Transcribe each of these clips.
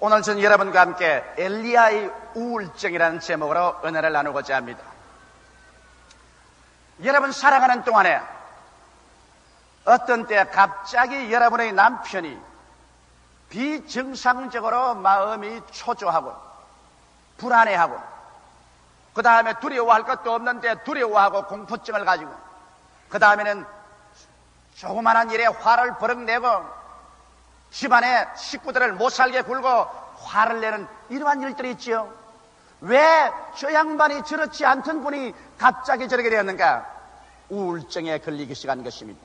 오늘 저는 여러분과 함께 엘리야의 우울증이라는 제목으로 은혜를 나누고자 합니다. 여러분 살아가는 동안에 어떤 때 갑자기 여러분의 남편이 비정상적으로 마음이 초조하고 불안해하고 그 다음에 두려워할 것도 없는데 두려워하고 공포증을 가지고 그 다음에는 조그만한 일에 화를 버럭 내고 집안의 식구들을 못살게 굴고 화를 내는 이러한 일들이 있지요. 왜 저 양반이 저렇지 않던 분이 갑자기 저렇게 되었는가? 우울증에 걸리기 시작한 것입니다.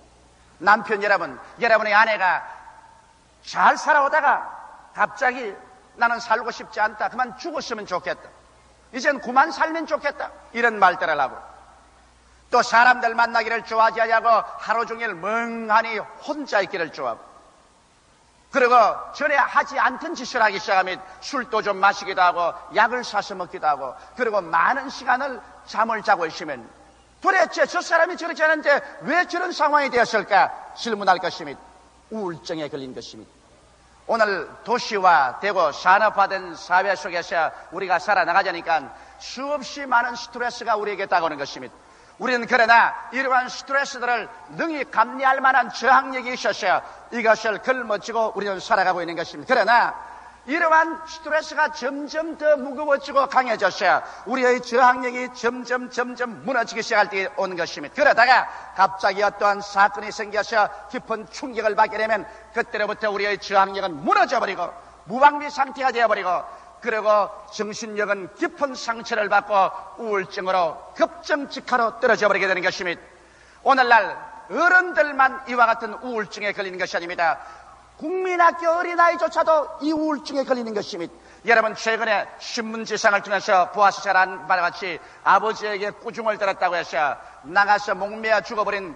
남편 여러분, 여러분의 아내가 잘 살아오다가 갑자기 나는 살고 싶지 않다, 그만 죽었으면 좋겠다, 이젠 그만 살면 좋겠다, 이런 말들을 하고, 또 사람들 만나기를 좋아하지 않냐고 하루 종일 멍하니 혼자 있기를 좋아하고, 그리고 전에 하지 않던 짓을 하기 시작하면 술도 좀 마시기도 하고 약을 사서 먹기도 하고, 그리고 많은 시간을 잠을 자고 있으면 도대체 저 사람이 저렇지 않은데 왜 저런 상황이 되었을까 질문할 것입니다. 우울증에 걸린 것입니다. 오늘 도시화 되고 산업화된 사회 속에서 우리가 살아나가자니까 수없이 많은 스트레스가 우리에게 다가오는 것입니다. 우리는 그러나 이러한 스트레스들을 능히 감내할 만한 저항력이 있어서 이것을 걸머쥐고 우리는 살아가고 있는 것입니다. 그러나 이러한 스트레스가 점점 더 무거워지고 강해져서 우리의 저항력이 점점 무너지기 시작할 때 오는 것입니다. 그러다가 갑자기 어떠한 사건이 생겨서 깊은 충격을 받게 되면 그때로부터 우리의 저항력은 무너져버리고 무방비 상태가 되어버리고, 그리고 정신력은 깊은 상처를 받고 우울증으로 급정직하로 떨어져 버리게 되는 것입니다. 오늘날 어른들만 이와 같은 우울증에 걸리는 것이 아닙니다. 국민학교 어린아이조차도 이 우울증에 걸리는 것입니다. 여러분 최근에 신문지상을 통해서 보아서 잘 아는 바와 같이 아버지에게 꾸중을 들었다고 해서 나가서 목매어 죽어버린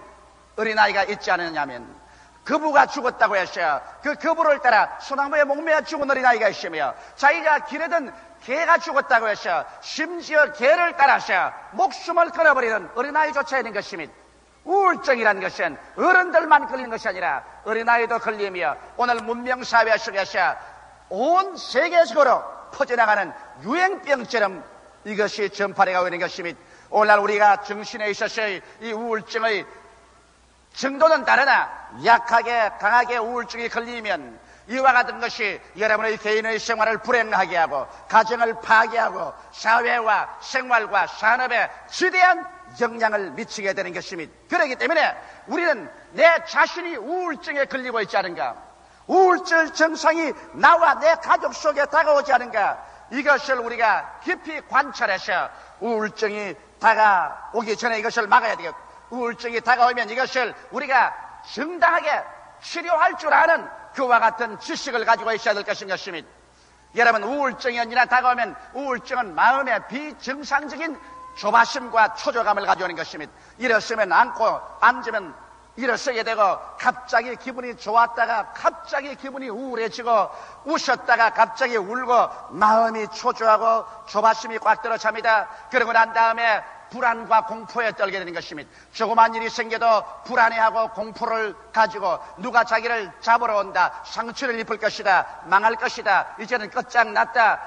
어린아이가 있지 않느냐면, 거부가 죽었다고 해서 그 거부를 따라 소나무에 목매어 죽은 어린아이가 있으며, 자기가 기르던 개가 죽었다고 해서 심지어 개를 따라서 목숨을 끊어버리는 어린아이조차 있는 것입니다. 우울증이라는 것은 어른들만 걸리는 것이 아니라 어린아이도 걸리며 오늘 문명사회 속에서 온 세계적으로 퍼져나가는 유행병처럼 이것이 전파되고 있는 것입니다. 오늘날 우리가 정신에 있어서의 이 우울증의 정도는 다르나 약하게 강하게 우울증이 걸리면 이와 같은 것이 여러분의 개인의 생활을 불행하게 하고 가정을 파괴하고 사회와 생활과 산업에 지대한 영향을 미치게 되는 것입니다. 그렇기 때문에 우리는 내 자신이 우울증에 걸리고 있지 않은가, 우울증 증상이 나와 내 가족 속에 다가오지 않은가, 이것을 우리가 깊이 관찰해서 우울증이 다가오기 전에 이것을 막아야 되겠고, 우울증이 다가오면 이것을 우리가 정당하게 치료할 줄 아는 그와 같은 지식을 가지고 있어야 될 것입니다. 여러분 우울증이 언제나 다가오면 우울증은 마음의 비정상적인 조바심과 초조감을 가져오는 것입니다. 일어서면 앉고 앉으면 일어서게 되고, 갑자기 기분이 좋았다가 갑자기 기분이 우울해지고, 웃었다가 갑자기 울고 마음이 초조하고 조바심이 꽉 들어찹니다. 그러고 난 다음에 불안과 공포에 떨게 되는 것입니다. 조그만 일이 생겨도 불안해하고 공포를 가지고 누가 자기를 잡으러 온다, 상처를 입을 것이다, 망할 것이다, 이제는 끝장났다,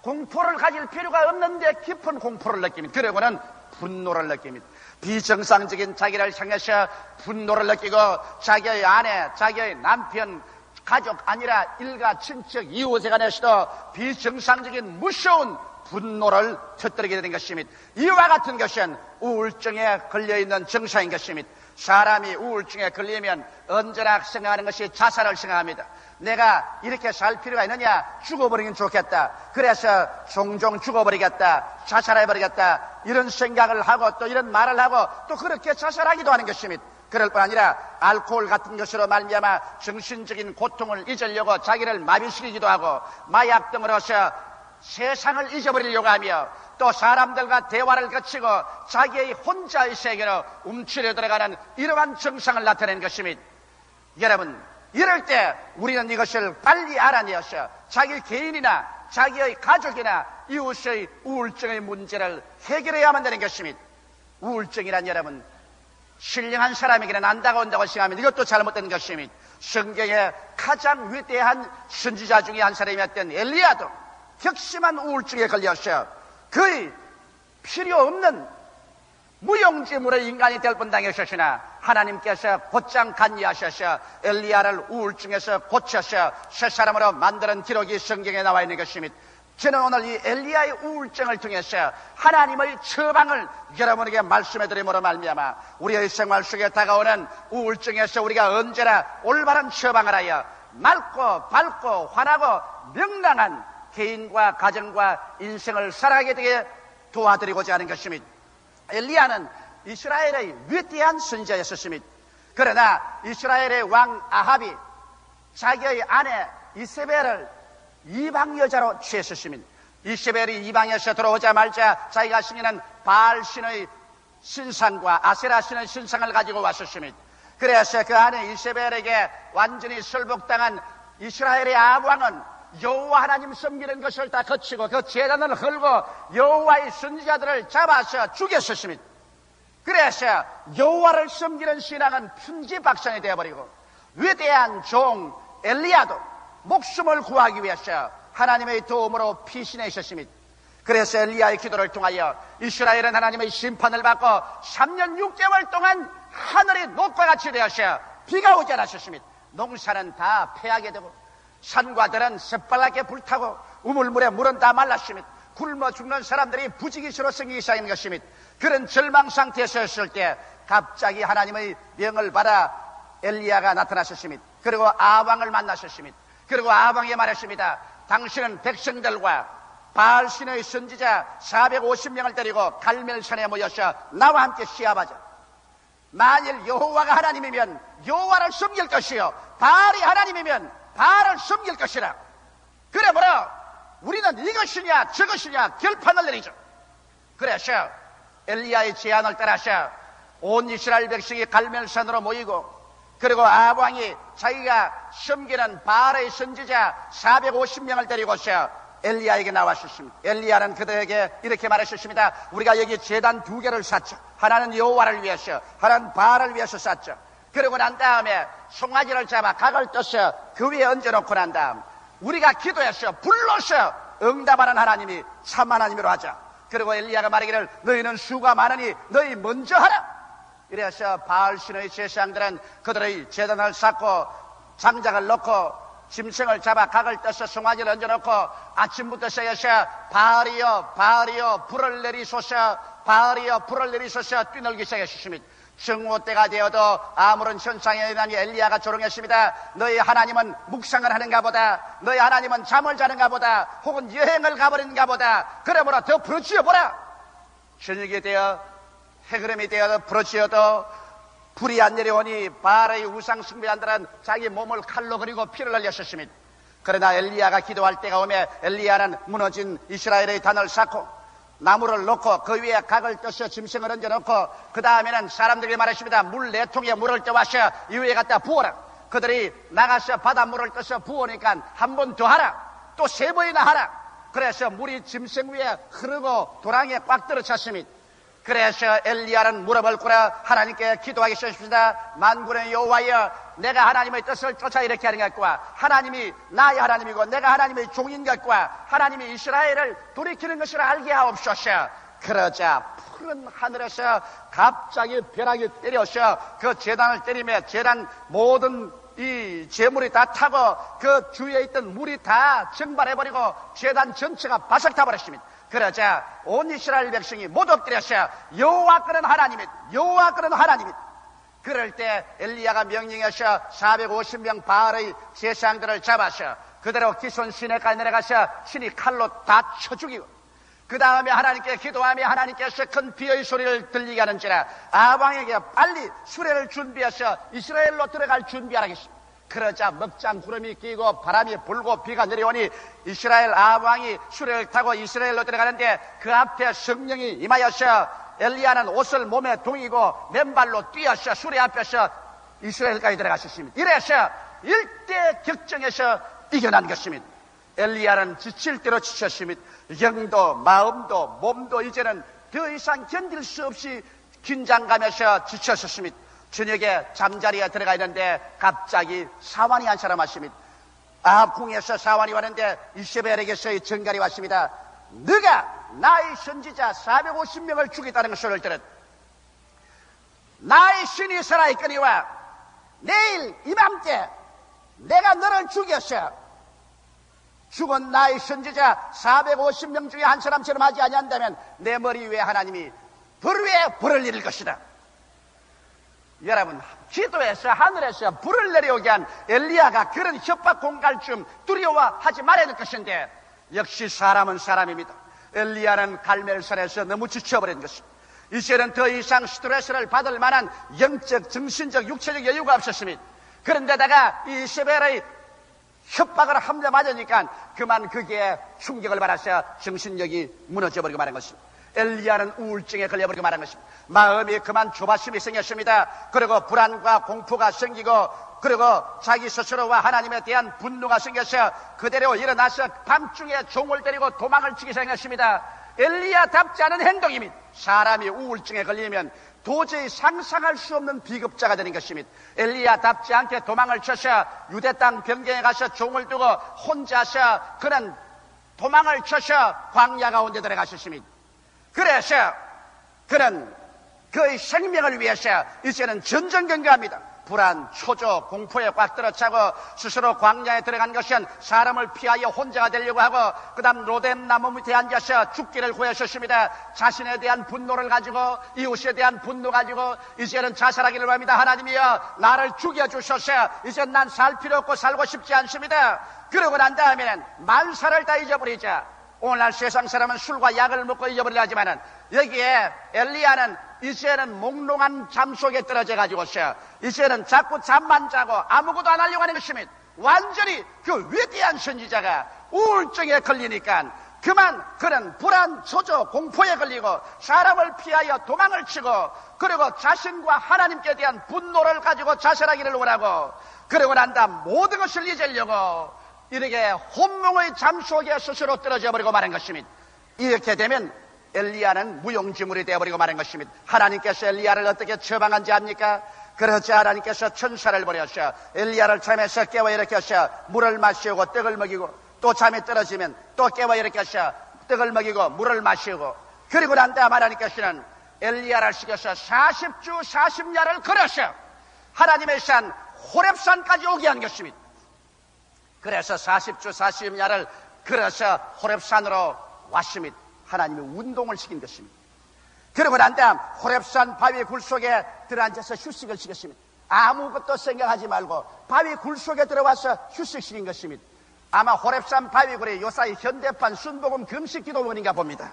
공포를 가질 필요가 없는데 깊은 공포를 느낍니다. 그러고는 분노를 느낍니다. 비정상적인 자기를 향해서 분노를 느끼고 자기의 아내, 자기의 남편, 가족 아니라 일가, 친척, 이웃에 관해서도 비정상적인 무서운 분노를 터뜨리게 되는 것입니다. 이와 같은 것은 우울증에 걸려있는 증상인 것입니다. 사람이 우울증에 걸리면 언제나 생각하는 것이 자살을 생각합니다. 내가 이렇게 살 필요가 있느냐, 죽어버리긴 좋겠다, 그래서 종종 죽어버리겠다, 자살해버리겠다, 이런 생각을 하고 또 이런 말을 하고 또 그렇게 자살하기도 하는 것입니다. 그럴 뿐 아니라 알코올 같은 것으로 말미암아 정신적인 고통을 잊으려고 자기를 마비시키기도 하고, 마약 등으로서 세상을 잊어버리려고 하며, 또 사람들과 대화를 거치고 자기의 혼자의 세계로 움츠려 들어가는 이러한 증상을 나타내는 것입니다. 여러분 이럴 때 우리는 이것을 빨리 알아내어서 자기 개인이나 자기의 가족이나 이웃의 우울증의 문제를 해결해야만 되는 것입니다. 우울증이란 여러분 신령한 사람에게는 안 다가온다고 생각하면 이것도 잘못된 것입니다. 성경의 가장 위대한 선지자 중에 한 사람이었던 엘리야도 격심한 우울증에 걸려서 거의 필요 없는 무용지물의 인간이 될 뻔당했으나 하나님께서 곧장 간이하셔서 엘리야를 우울증에서 고쳐서 새 사람으로 만드는 기록이 성경에 나와 있는 것입니다. 저는 오늘 이 엘리야의 우울증을 통해서 하나님의 처방을 여러분에게 말씀해 드림으로 말미암아 우리의 생활 속에 다가오는 우울증에서 우리가 언제나 올바른 처방을 하여 맑고 밝고 환하고 명랑한 개인과 가정과 인생을 살아가게 되게 도와드리고자 하는 것입니다. 엘리야는 이스라엘의 위대한 선지자였습니다. 그러나 이스라엘의 왕 아합이 자기의 아내 이세벨을 이방 여자로 취했습니다. 이세벨이 이방에서 들어오자마자 자기가 신기는 바알신의 신상과 아세라 신의 신상을 가지고 왔었습니다. 그래서 그 아내 이세벨에게 완전히 설복당한 이스라엘의 아합 왕은 여호와 하나님 섬기는 것을 다 거치고 그 제단을 헐고 여호와의 선지자들을 잡아서 죽였었습니다. 그래서 여호와를 섬기는 신앙은 편지박산이 되어버리고 위대한 종 엘리야도 목숨을 구하기 위해서 하나님의 도움으로 피신해 있었습니다. 그래서 엘리야의 기도를 통하여 이스라엘은 하나님의 심판을 받고 3년 6개월 동안 하늘이 녹과 같이 되어서 비가 오지 않았습니다. 농사는 다 패하게 되고 산과 들은 새빨갛게 불타고 우물물에 물은 다 말랐습니다. 굶어 죽는 사람들이 부지기수로 생기기 시작한 것입니다. 그런 절망 상태에서 있을 때 갑자기 하나님의 명을 받아 엘리야가 나타났습니다. 그리고 아방을 만났습니다. 그리고 아방에 말했습니다. 당신은 백성들과 바알신의 선지자 450명을 데리고 갈멜산에 모여서 나와 함께 시합하자. 만일 여호와가 하나님이면 여호와를 섬길 것이요 바알이 하나님이면 바알을 섬길 것이라. 그러므로 우리는 이것이냐 저것이냐 결판을 내리죠. 그래서 엘리야의 제안을 따라서 온 이스라엘 백성이 갈멜산으로 모이고 그리고 아합 왕이 자기가 섬기는 바알의 선지자 450명을 데리고서 엘리야에게 나왔었습니다. 엘리야는 그들에게 이렇게 말했었습니다. 우리가 여기 제단 2개를 샀죠. 하나는 여호와를 위해서, 하나는 바알을 위해서 샀죠. 그러고 난 다음에 송아지를 잡아 각을 떠서 그 위에 얹어놓고 난 다음 우리가 기도해서 불러서 응답하는 하나님이 참 하나님으로 하자. 그리고 엘리야가 말하기를 너희는 수가 많으니 너희 먼저 하라. 이래서 바알신의 제사장들은 그들의 제단을 쌓고 장작을 넣고 짐승을 잡아 각을 떠서 송아지를 얹어놓고 아침부터 새어서 바알이여 바알이여 불을 내리소서 바알이여 불을 내리소서 뛰놀기 시작했습니다. 정오 때가 되어도 아무런 현상이 일어나니 엘리야가 조롱했습니다. 너희 하나님은 묵상을 하는가 보다. 너희 하나님은 잠을 자는가 보다. 혹은 여행을 가버리는가 보다. 그러므로 더 부르짖어 보라. 저녁이 되어 해그름이 되어 부르짖어도 불이 안 내려오니 바알의 우상 숭배자들은 자기 몸을 칼로 그리고 피를 흘렸습니다. 그러나 엘리야가 기도할 때가 오면 엘리야는 무너진 이스라엘의 단을 쌓고 나무를 놓고 그 위에 각을 떠서 짐승을 얹어놓고 그 다음에는 사람들이 말했습니다. 물 4통에 물을 떠와서 이 위에 갖다 부어라. 그들이 나가서 바닷물을 떠서 부으니까 한 번 더 하라. 또 3번이나 하라. 그래서 물이 짐승 위에 흐르고 도랑에 꽉 들어찼습니다. 그래서 엘리야는 무릎을 꿇어 하나님께 기도하기 시작했습니다. 만군의 여호와여, 내가 하나님의 뜻을 쫓아 이렇게 하는 것과 하나님이 나의 하나님이고 내가 하나님의 종인 것과 하나님이 이스라엘을 돌이키는 것을 알게 하옵소서. 그러자 푸른 하늘에서 갑자기 벼락이 때려서 그 제단을 때리며 제단 모든 이 재물이 다 타고 그 주위에 있던 물이 다 증발해버리고 제단 전체가 바싹 타버렸습니다. 그러자 온 이스라엘 백성이 모두 엎드려서 여호와께는 하나님이 여호와께는 하나님이. 그럴 때 엘리야가 명령해서 450명 바알의 제사장들을 잡아서 그대로 기손 시내까지 내려가서 신이 칼로 다 쳐 죽이고 그 다음에 하나님께 기도하며 하나님께서 큰 비의 소리를 들리게 하는지라 아합 왕에게 빨리 수레를 준비해서 이스라엘로 들어갈 준비하라겠습니다. 그러자 먹장 구름이 끼고 바람이 불고 비가 내려오니 이스라엘 아합 왕이 수레를 타고 이스라엘로 들어가는데 그 앞에 성령이 임하여서 엘리야는 옷을 몸에 동이고 맨발로 뛰어서 수레 앞에서 이스라엘까지 들어갔었습니다. 이래서 일대 격정에서 이겨난 것입니다. 엘리야는 지칠 대로 지쳤습니다. 영도 마음도 몸도 이제는 더 이상 견딜 수 없이 긴장감에서 지쳤었습니다. 저녁에 잠자리에 들어가 있는데 갑자기 사환이 한 사람 왔습니다. 아합 궁에서 사환이 왔는데 이세벨에게서 전갈이 왔습니다. 네가 나의 선지자 450명을 죽였다는 소리를 들었. 나의 신이 살아있거니와 내일 이맘때 내가 너를 죽였어. 죽은 나의 선지자 450명 중에 한 사람처럼 하지 아니한다면 내 머리 위에 하나님이 불 위에 불을 내릴 것이다. 여러분, 기도해서 하늘에서 불을 내려오게 한 엘리야가 그런 협박 공갈쯤 두려워하지 말아야 될 것인데 역시 사람은 사람입니다. 엘리야는 갈멜산에서 너무 지쳐버린 것입니다. 이제는 더 이상 스트레스를 받을 만한 영적, 정신적, 육체적 여유가 없었습니다. 그런데다가 이 이세벨의 협박을 함대 맞으니까 그만 거기에 충격을 받아서 정신력이 무너져버리고 말한 것입니다. 엘리야는 우울증에 걸려버리고 말한 것입니다. 마음이 그만 조바심이 생겼습니다. 그리고 불안과 공포가 생기고 그리고 자기 스스로와 하나님에 대한 분노가 생겨서 그대로 일어나서 밤중에 종을 때리고 도망을 치기 시작했습니다. 엘리야답지 않은 행동입니다. 사람이 우울증에 걸리면 도저히 상상할 수 없는 비급자가 되는 것입니다. 엘리야답지 않게 도망을 쳐서 유대 땅 변경에 가서 종을 두고 혼자서 그는 도망을 쳐서 광야 가운데 들어가셨습니다. 그래서 그는 그의 생명을 위해서 이제는 전전긍긍합니다. 불안, 초조, 공포에 꽉 들어차고 스스로 광야에 들어간 것은 사람을 피하여 혼자가 되려고 하고 그 다음 로뎀 나무 밑에 앉아서 죽기를 구하셨습니다. 자신에 대한 분노를 가지고 이웃에 대한 분노 가지고 이제는 자살하기를 합니다. 하나님이여 나를 죽여주셔서 이제 난 살 필요 없고 살고 싶지 않습니다. 그러고 난 다음에는 만사를 다 잊어버리자. 오늘날 세상 사람은 술과 약을 먹고 잊어버리려 하지만은 여기에 엘리야는 이제는 몽롱한 잠 속에 떨어져 가지고서 이제는 자꾸 잠만 자고 아무것도 안 하려고 하는 것입니다. 완전히 그 위대한 선지자가 우울증에 걸리니까 그만 그는 불안, 초조, 공포에 걸리고 사람을 피하여 도망을 치고 그리고 자신과 하나님께 대한 분노를 가지고 자살하기를 원하고 그러고 난 다음 모든 것을 잊으려고 이렇게 혼몽의 잠 속에 스스로 떨어져 버리고 말한 것입니다. 이렇게 되면 엘리야는 무용지물이 되어버리고 말한 것입니다. 하나님께서 엘리야를 어떻게 처방한지 압니까? 그렇지 하나님께서 천사를 보내서 엘리야를 잠에서 깨워 일으켜서 물을 마시고 떡을 먹이고 또 잠에 떨어지면 또 깨워 일으켜서 떡을 먹이고 물을 마시고 그리고 난 다음 하나님께서는 엘리야를 시켜서 40주 40야를 걸어서 하나님의 산 호렙산까지 오게 한 것입니다. 그래서 40주 40야를 걸어서 호렙산으로 왔습니다. 하나님이 운동을 시킨 것입니다. 그러고 난 다음 호렙산 바위 굴 속에 들어앉아서 휴식을 시켰습니다. 아무것도 생각하지 말고 바위 굴 속에 들어와서 휴식시킨 것입니다. 아마 호렙산 바위 굴이 요사이 현대판 순복음 금식 기도원인가 봅니다.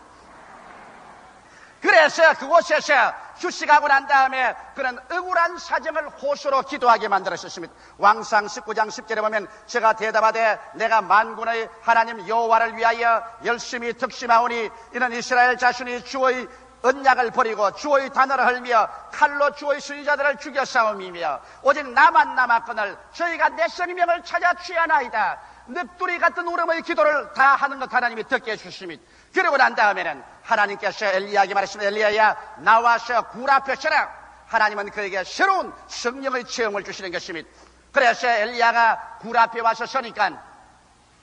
그래서 그곳에서 휴식하고 난 다음에 그런 억울한 사정을 호소로 기도하게 만들었습니다. 왕상 19장 10절에 보면 제가 대답하되 내가 만군의 하나님 여호와를 위하여 열심히 득심하오니 이는 이스라엘 자손이 주의 언약을 버리고 주의 단어를 헐며 칼로 주의 선지자들을 죽여 싸움이며 오직 나만 남았거늘 저희가 내 생명을 찾아 취하나이다. 늪두리 같은 울음의 기도를 다 하는 것 하나님이 듣게 해주십니다. 그러고 난 다음에는 하나님께서 엘리야에게 말했습니다. 엘리야야 나와서 굴 앞에 서라. 하나님은 그에게 새로운 성령의 체험을 주시는 것입니다. 그래서 엘리야가 굴 앞에 와서 서니까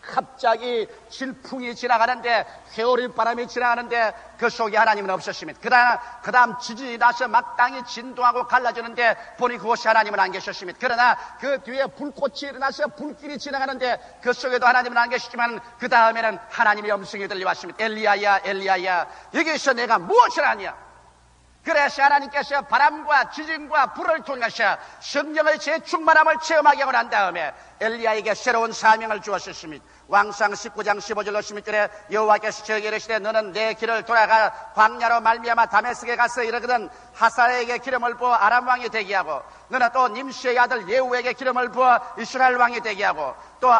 갑자기 질풍이 지나가는데 회오리 바람이 지나가는데 그 속에 하나님은 없었습니다. 그 다음 지진이 나서 막 땅이 진동하고 갈라지는데 보니 그곳에 하나님은 안 계셨습니다. 그러나 그 뒤에 불꽃이 일어나서 불길이 지나가는데 그 속에도 하나님은 안 계시지만 그 다음에는 하나님의 음성이 들려왔습니다. 엘리야야 엘리야야 여기서 내가 무엇을 하냐. 그래서 하나님께서 바람과 지진과 불을 통해서 성령의 재충만함을 체험하게 하고 난 다음에 엘리야에게 새로운 사명을 주었습니다. 왕상 19장 15절 16절에 여호와께서 저에게 이르시되 너는 내 길을 돌아가 광야로 말미암아 다메섹에 가서 이르거든 하사엘에게 기름을 부어 아람 왕이 되게 하고 너는 또 님시의 아들 예후에게 기름을 부어 이스라엘 왕이 되게 하고 또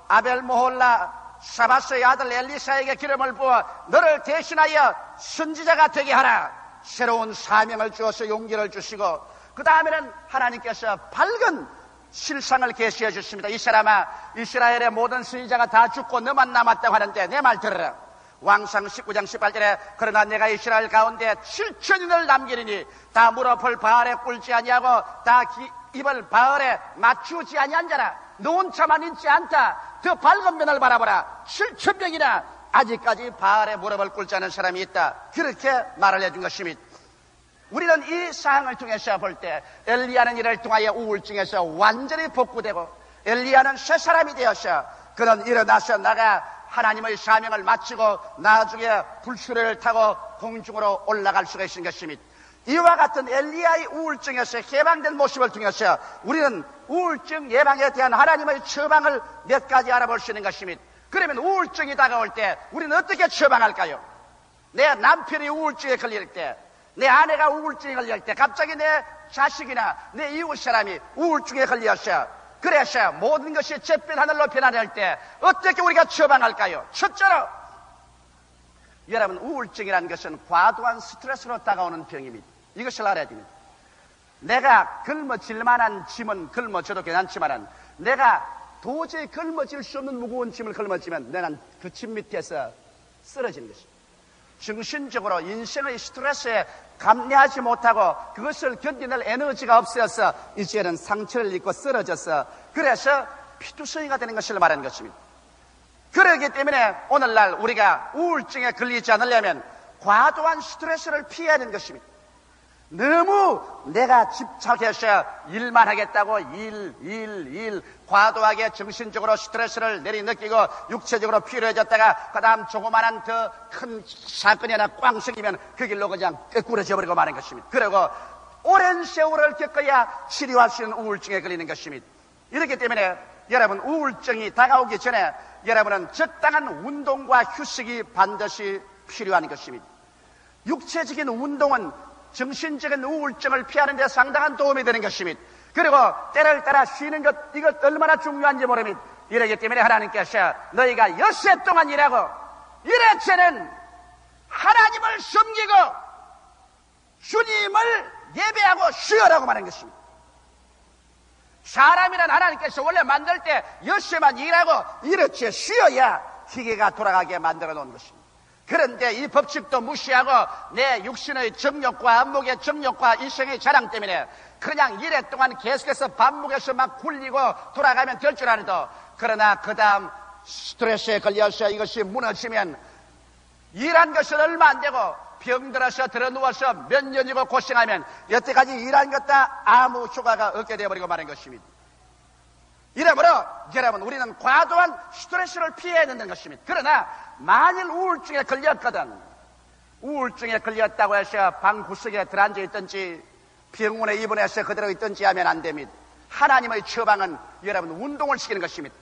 아벨모홀라 사바스의 아들 엘리사에게 기름을 부어 너를 대신하여 선지자가 되게 하라. 새로운 사명을 주어서 용기를 주시고 그 다음에는 하나님께서 밝은 실상을 계시해 주십니다. 이 사람아 이스라엘의 모든 선지자가 다 죽고 너만 남았다고 하는데 내 말 들어라. 왕상 19장 18절에 그러나 내가 이스라엘 가운데 7천인을 남기리니 다 무릎을 바알에 꿇지 아니하고 다 입을 바알에 맞추지 아니한 자라. 너 혼자만 있지 않다. 더 밝은 면을 바라보라. 7천명이나 아직까지 바알에 무릎을 꿇지 않은 사람이 있다. 그렇게 말을 해준 것입니다. 우리는 이 사항을 통해서 볼 때 엘리야는 이를 통하여 우울증에서 완전히 복구되고 엘리야는 새 사람이 되어서 그는 일어나서 나가 하나님의 사명을 마치고 나중에 불수레를 타고 공중으로 올라갈 수가 있는 것입니다. 이와 같은 엘리야의 우울증에서 해방된 모습을 통해서 우리는 우울증 예방에 대한 하나님의 처방을 몇 가지 알아볼 수 있는 것입니다. 그러면 우울증이 다가올 때 우리는 어떻게 처방할까요? 내 남편이 우울증에 걸릴 때, 내 아내가 우울증에 걸릴 때, 갑자기 내 자식이나 내 이웃 사람이 우울증에 걸려서 그래서 모든 것이 잿빛 하늘로 변화될 때 어떻게 우리가 처방할까요? 첫째로 여러분, 우울증이라는 것은 과도한 스트레스로 다가오는 병입니다. 이것을 알아야 됩니다. 내가 걸머질 만한 짐은 걸머져도 괜찮지만 내가 도저히 걸머질 수 없는 무거운 짐을 걸머지면 내는 그 짐 밑에서 쓰러지는 것입니다. 정신적으로 인생의 스트레스에 감내하지 못하고 그것을 견디낼 에너지가 없어서 이제는 상처를 입고 쓰러져서 그래서 피투성이가 되는 것을 말하는 것입니다. 그렇기 때문에 오늘날 우리가 우울증에 걸리지 않으려면 과도한 스트레스를 피해야 하는 것입니다. 너무 내가 집착해서 일만 하겠다고 일 과도하게 정신적으로 스트레스를 내리느끼고 육체적으로 피로해졌다가 그 다음 조그마한 더 큰 사건이 하나 꽝 생기면 그 길로 그냥 꿰꾸러져 버리고 마는 것입니다. 그리고 오랜 세월을 겪어야 치료할 수 있는 우울증에 걸리는 것입니다. 이렇기 때문에 여러분, 우울증이 다가오기 전에 여러분은 적당한 운동과 휴식이 반드시 필요한 것입니다. 육체적인 운동은 정신적인 우울증을 피하는 데 상당한 도움이 되는 것입니다. 그리고 때를 따라 쉬는 것, 이것 얼마나 중요한지 모릅니다. 이러기 때문에 하나님께서 너희가 엿새 동안 일하고 일해체는 하나님을 섬기고 주님을 예배하고 쉬어라고 말하는 것입니다. 사람이란 하나님께서 원래 만들 때 엿새만 일하고 일해체 쉬어야 기계가 돌아가게 만들어 놓은 것입니다. 그런데 이 법칙도 무시하고 내 육신의 정욕과 안목의 정욕과 이성의 자랑 때문에 그냥 일해 동안 계속해서 반복해서 막 굴리고 돌아가면 될 줄 알아도 그러나 그 다음 스트레스에 걸려서 이것이 무너지면 일한 것은 얼마 안 되고 병들어서 들어누워서 몇 년이고 고생하면 여태까지 일한 것 다 아무 효과가 없게 되어버리고 마는 것입니다. 이러므로 여러분, 우리는 과도한 스트레스를 피해야 되는 것입니다. 그러나 만일 우울증에 걸렸거든, 우울증에 걸렸다고 해서 방 구석에 들어앉아 있든지 병원에 입원해서 그대로 있든지 하면 안 됩니다. 하나님의 처방은 여러분 운동을 시키는 것입니다.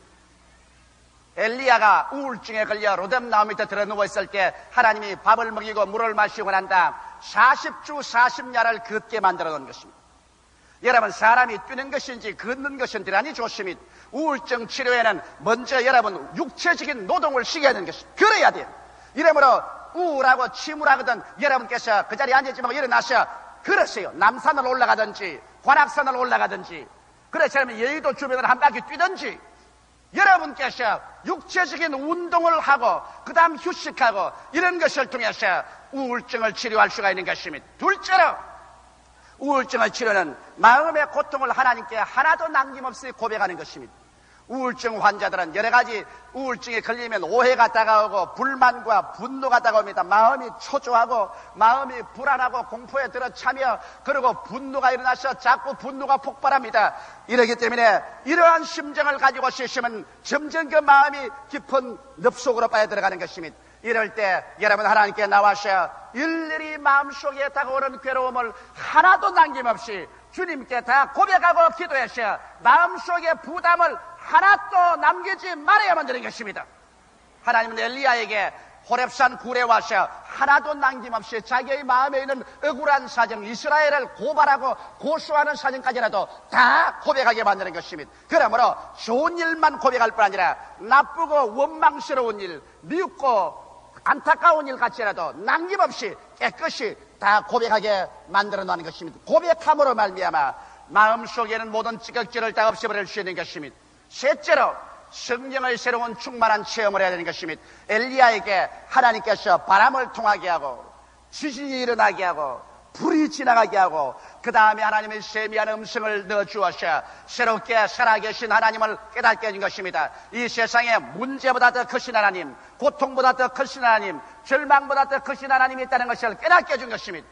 엘리야가 우울증에 걸려 로뎀 나무 밑에 들어 누워있을 때 하나님이 밥을 먹이고 물을 마시고 난 다음 40주 40야를 걷게 만들어 놓은 것입니다. 여러분, 사람이 뛰는 것인지 걷는 것인지 대단히 좋습니다. 우울증 치료에는 먼저 여러분 육체적인 노동을 시켜야 되는 것입니다. 그래야 돼요. 이러므로 우울하고 침울하거든 여러분께서 그 자리에 앉아있지 말고 일어나서 걸으세요. 남산을 올라가든지 관악산을 올라가든지 그렇지 않으면 여의도 주변을 한 바퀴 뛰든지 여러분께서 육체적인 운동을 하고 그 다음 휴식하고 이런 것을 통해서 우울증을 치료할 수가 있는 것입니다. 둘째로 우울증의 치료는 마음의 고통을 하나님께 하나도 남김없이 고백하는 것입니다. 우울증 환자들은 여러 가지 우울증에 걸리면 오해가 다가오고 불만과 분노가 다가옵니다. 마음이 초조하고 마음이 불안하고 공포에 들어차며 그리고 분노가 일어나서 자꾸 분노가 폭발합니다. 이러기 때문에 이러한 심정을 가지고 있으면 점점 그 마음이 깊은 늪속으로 빠져들어가는 것입니다. 이럴 때 여러분 하나님께 나와서 일일이 마음속에 다가오는 괴로움을 하나도 남김없이 주님께 다 고백하고 기도해서 마음속의 부담을 하나도 남기지 말아야만 되는 것입니다. 하나님은 엘리야에게 호렙산 굴에 와서 하나도 남김없이 자기의 마음에 있는 억울한 사정, 이스라엘을 고발하고 고소하는 사정까지라도 다 고백하게 만드는 것입니다. 그러므로 좋은 일만 고백할 뿐 아니라 나쁘고 원망스러운 일, 미흡고 안타까운 일 같이라도 남김없이 깨끗이 다 고백하게 만들어 놓는 것입니다. 고백함으로 말미암아 마음속에는 모든 찌꺼기를 다 없애버릴 수 있는 것입니다. 셋째로 성령의 새로운 충만한 체험을 해야 되는 것입니다. 엘리야에게 하나님께서 바람을 통하게 하고 지진이 일어나게 하고 불이 지나가게 하고 그 다음에 하나님의 세미한 음성을 넣어주어서 새롭게 살아계신 하나님을 깨닫게 해준 것입니다. 이 세상에 문제보다 더 크신 하나님, 고통보다 더 크신 하나님, 절망보다 더 크신 하나님이 있다는 것을 깨닫게 해준 것입니다.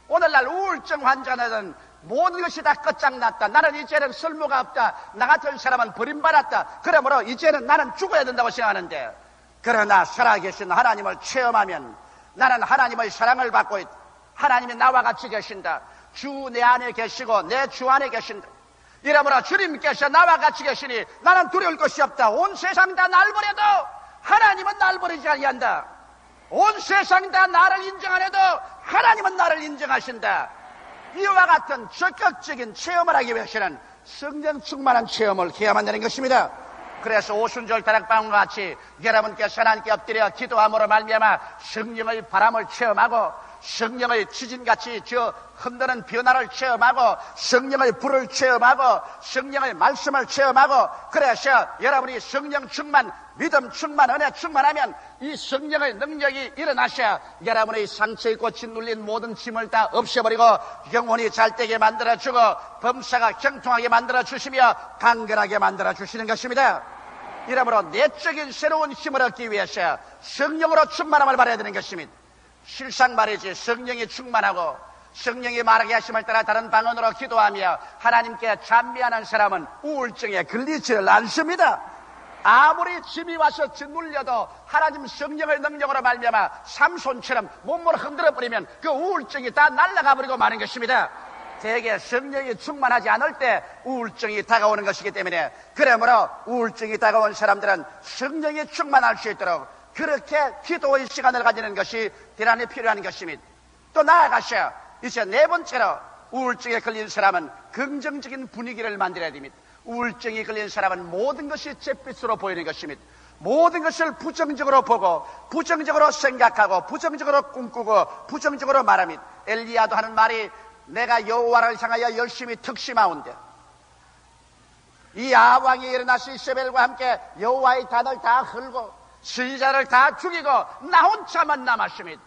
오늘날 우울증 환자들은 모든 것이 다 끝장났다. 나는 이제는 쓸모가 없다. 나 같은 사람은 버림받았다. 그러므로 이제는 나는 죽어야 된다고 생각하는데, 그러나 살아계신 하나님을 체험하면 나는 하나님의 사랑을 받고 있다. 하나님이 나와 같이 계신다. 주 내 안에 계시고 내 주 안에 계신다. 이러므로 주님께서 나와 같이 계시니 나는 두려울 것이 없다. 온 세상 다 날 버려도 하나님은 날 버리지 아니한다. 온 세상 다 나를 인정 안 해도 하나님은 나를 인정하신다. 이와 같은 적극적인 체험을 하기 위해서는 성령 충만한 체험을 해야만 되는 것입니다. 그래서 오순절 다락방과 같이 여러분께서 하나님께 엎드려 기도함으로 말미암아 성령의 바람을 체험하고 성령의 지진같이 저 흔드는 변화를 체험하고 성령의 불을 체험하고 성령의 말씀을 체험하고, 그래서 여러분이 성령 충만, 믿음 충만, 은혜 충만하면 이 성령의 능력이 일어나셔 여러분의 상처에 꽂힌 눌린 모든 짐을 다 없애버리고 영혼이 잘되게 만들어주고 범사가 경통하게 만들어주시며 강건하게 만들어주시는 것입니다. 이러므로 내적인 새로운 힘을 얻기 위해서 성령으로 충만함을 받아야 되는 것입니다. 실상 말이지 성령이 충만하고 성령이 말하게 하심을 따라 다른 방언으로 기도하며 하나님께 찬미하는 사람은 우울증에 걸리지 않습니다. 아무리 짐이 와서 짓눌려도 하나님 성령의 능력으로 말미암아 삼손처럼 몸을 흔들어 버리면 그 우울증이 다 날아가 버리고 마는 것입니다. 대개 성령이 충만하지 않을 때 우울증이 다가오는 것이기 때문에, 그러므로 우울증이 다가온 사람들은 성령이 충만할 수 있도록 그렇게 기도의 시간을 가지는 것이 대단히 필요한 것입니다. 또 나아가서 이제 네 번째로 우울증에 걸린 사람은 긍정적인 분위기를 만들어야 됩니다. 우울증이 걸린 사람은 모든 것이 잿빛으로 보이는 것입니다. 모든 것을 부정적으로 보고 부정적으로 생각하고 부정적으로 꿈꾸고 부정적으로 말합니다. 엘리야도 하는 말이 내가 여호와를 향하여 열심히 특심하온데, 이 아왕이 일어나서 이세벨과 함께 여호와의 단을 다 흘고 선지자를 다 죽이고 나 혼자만 남았습니다.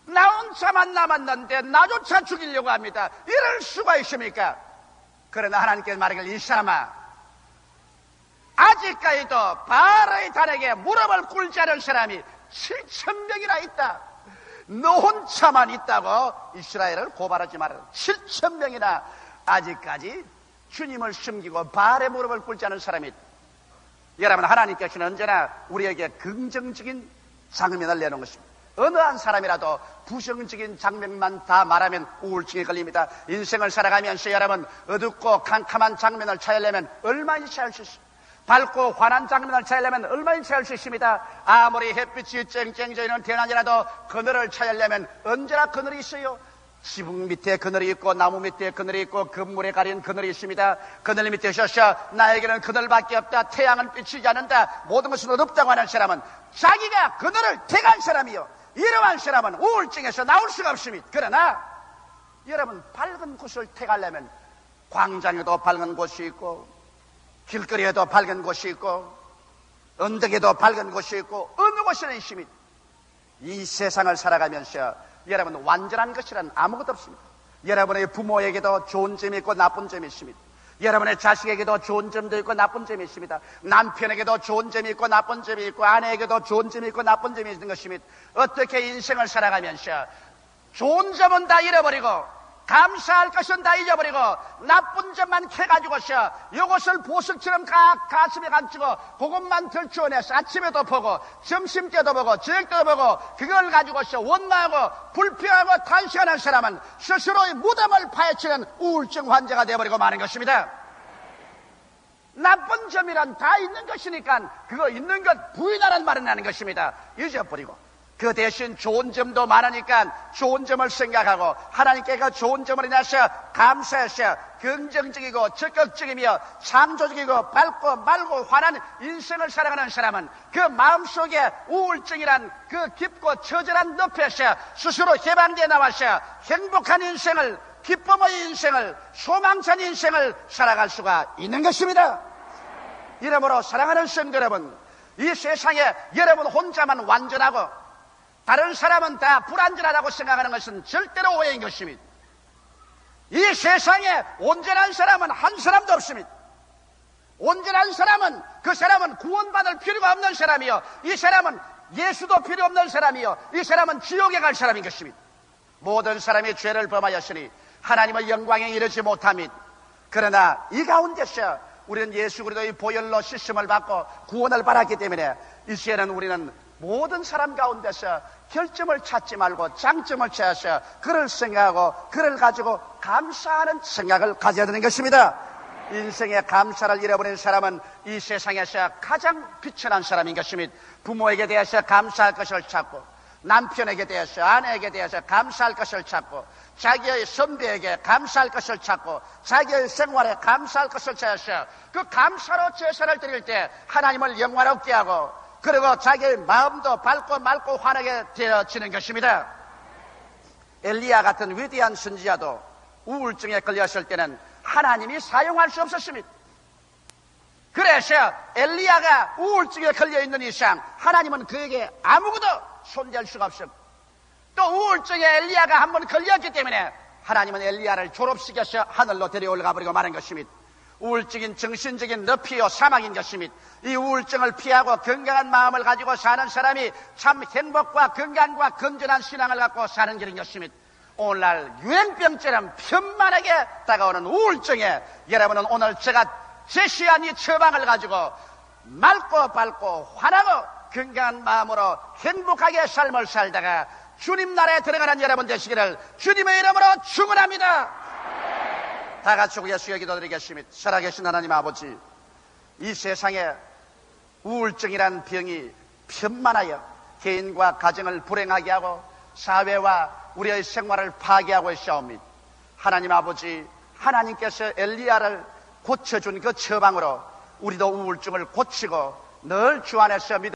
나 혼자만 남았는데 나조차 죽이려고 합니다. 이럴 수가 있습니까? 그러나 하나님께서 말하기를 이 사람아, 아직까지도 바알의 단에게 무릎을 꿇지 않은 사람이 7,000명이나 있다. 너 혼자만 있다고 이스라엘을 고발하지 말아라. 7,000명이나 아직까지 주님을 숨기고 바알의 무릎을 꿇지 않은 사람이 있다. 여러분, 하나님께서는 언제나 우리에게 긍정적인 장면을 내놓은 것입니다. 어느 한 사람이라도 부정적인 장면만 다 말하면 우울증에 걸립니다. 인생을 살아가면서 여러분, 어둡고 캄캄한 장면을 찾으려면 얼마나 찾을 수 있습니다. 밝고 환한 장면을 찾으려면 얼마나 찾을 수 있습니다. 아무리 햇빛이 쨍쨍 져있는 대낮이라도 그늘을 찾으려면 언제나 그늘이 있어요. 지붕 밑에 그늘이 있고 나무 밑에 그늘이 있고 건물에 가린 그늘이 있습니다. 그늘 밑에 서서 나에게는 그늘밖에 없다, 태양은 비치지 않는다, 모든 것은 어둡다고 하는 사람은 자기가 그늘을 택한 사람이요, 이러한 사람은 우울증에서 나올 수가 없습니다. 그러나 여러분, 밝은 곳을 택하려면 광장에도 밝은 곳이 있고 길거리에도 밝은 곳이 있고 언덕에도 밝은 곳이 있고 어느 곳에나 있습니다. 이 세상을 살아가면서 여러분, 완전한 것이란 아무것도 없습니다. 여러분의 부모에게도 좋은 점이 있고 나쁜 점이 있습니다. 여러분의 자식에게도 좋은 점도 있고 나쁜 점이 있습니다. 남편에게도 좋은 점이 있고 나쁜 점이 있고 아내에게도 좋은 점이 있고 나쁜 점이 있는 것입니다. 어떻게 인생을 살아가면서 좋은 점은 다 잃어버리고 감사할 것은 다 잊어버리고 나쁜 점만 캐가지고서 이것을 보석처럼 가슴에 감추고 그것만 들추어내서 아침에도 보고 점심때도 보고 저녁때도 보고 그걸 가지고서 원망하고 불평하고 탄식하는 사람은 스스로의 무덤을 파헤치는 우울증 환자가 되어버리고 마는 것입니다. 나쁜 점이란 다 있는 것이니까 그거 있는 것 부인하라는 말은 하는 것입니다. 잊어버리고 그 대신 좋은 점도 많으니까 좋은 점을 생각하고 하나님께 그 좋은 점을 인해서 감사해서 긍정적이고 적극적이며 창조적이고 밝고 맑고 환한 인생을 살아가는 사람은 그 마음속에 우울증이란 그 깊고 처절한 늪에서 스스로 해방되어 나와서 행복한 인생을, 기쁨의 인생을, 소망찬 인생을 살아갈 수가 있는 것입니다. 이러므로 사랑하는 성도 여러분, 이 세상에 여러분 혼자만 완전하고 다른 사람은 다 불완전하다고 생각하는 것은 절대로 오해인 것입니다. 이 세상에 온전한 사람은 한 사람도 없습니다. 온전한 사람은 그 사람은 구원받을 필요가 없는 사람이요, 이 사람은 예수도 필요 없는 사람이요, 이 사람은 지옥에 갈 사람인 것입니다. 모든 사람이 죄를 범하였으니 하나님의 영광에 이르지 못함이, 그러나 이 가운데서 우리는 예수 그리스도의 보혈로 씻음을 받고 구원을 받았기 때문에 이제는 우리는 모든 사람 가운데서 결점을 찾지 말고 장점을 찾아서 그를 생각하고 그를 가지고 감사하는 생각을 가져야 되는 것입니다. 인생의 감사를 잃어버린 사람은 이 세상에서 가장 비천한 사람인 것입니다. 부모에게 대해서 감사할 것을 찾고, 남편에게 대해서, 아내에게 대해서 감사할 것을 찾고, 자기의 선배에게 감사할 것을 찾고, 자기의 생활에 감사할 것을 찾아서 그 감사로 제사를 드릴 때 하나님을 영화롭게 하고, 그리고 자기의 마음도 밝고 맑고 환하게 되어지는 것입니다. 엘리야 같은 위대한 선지자도 우울증에 걸렸을 때는 하나님이 사용할 수 없었습니다. 그래서 엘리야가 우울증에 걸려있는 이상 하나님은 그에게 아무것도 손댈 수가 없습니다. 또 우울증에 엘리야가 한번 걸렸기 때문에 하나님은 엘리야를 졸업시켜서 하늘로 데려올가 버리고 마는 것입니다. 우울증인 정신적인 늪이요 사망인 것입니다. 이 우울증을 피하고 건강한 마음을 가지고 사는 사람이 참 행복과 건강과 건전한 신앙을 갖고 사는 길인 것입니다. 오늘날 유행병처럼 편만하게 다가오는 우울증에 여러분은 오늘 제가 제시한 이 처방을 가지고 맑고 밝고 환하고 건강한 마음으로 행복하게 삶을 살다가 주님 나라에 들어가는 여러분 되시기를 주님의 이름으로 축원합니다. 다 같이 예수의 기도드리겠습니다. 살아계신 하나님 아버지, 이 세상에 우울증이란 병이 편만하여 개인과 가정을 불행하게 하고 사회와 우리의 생활을 파괴하고 있사옵니다. 하나님 아버지, 하나님께서 엘리야를 고쳐준 그 처방으로 우리도 우울증을 고치고 늘 주 안에서 믿음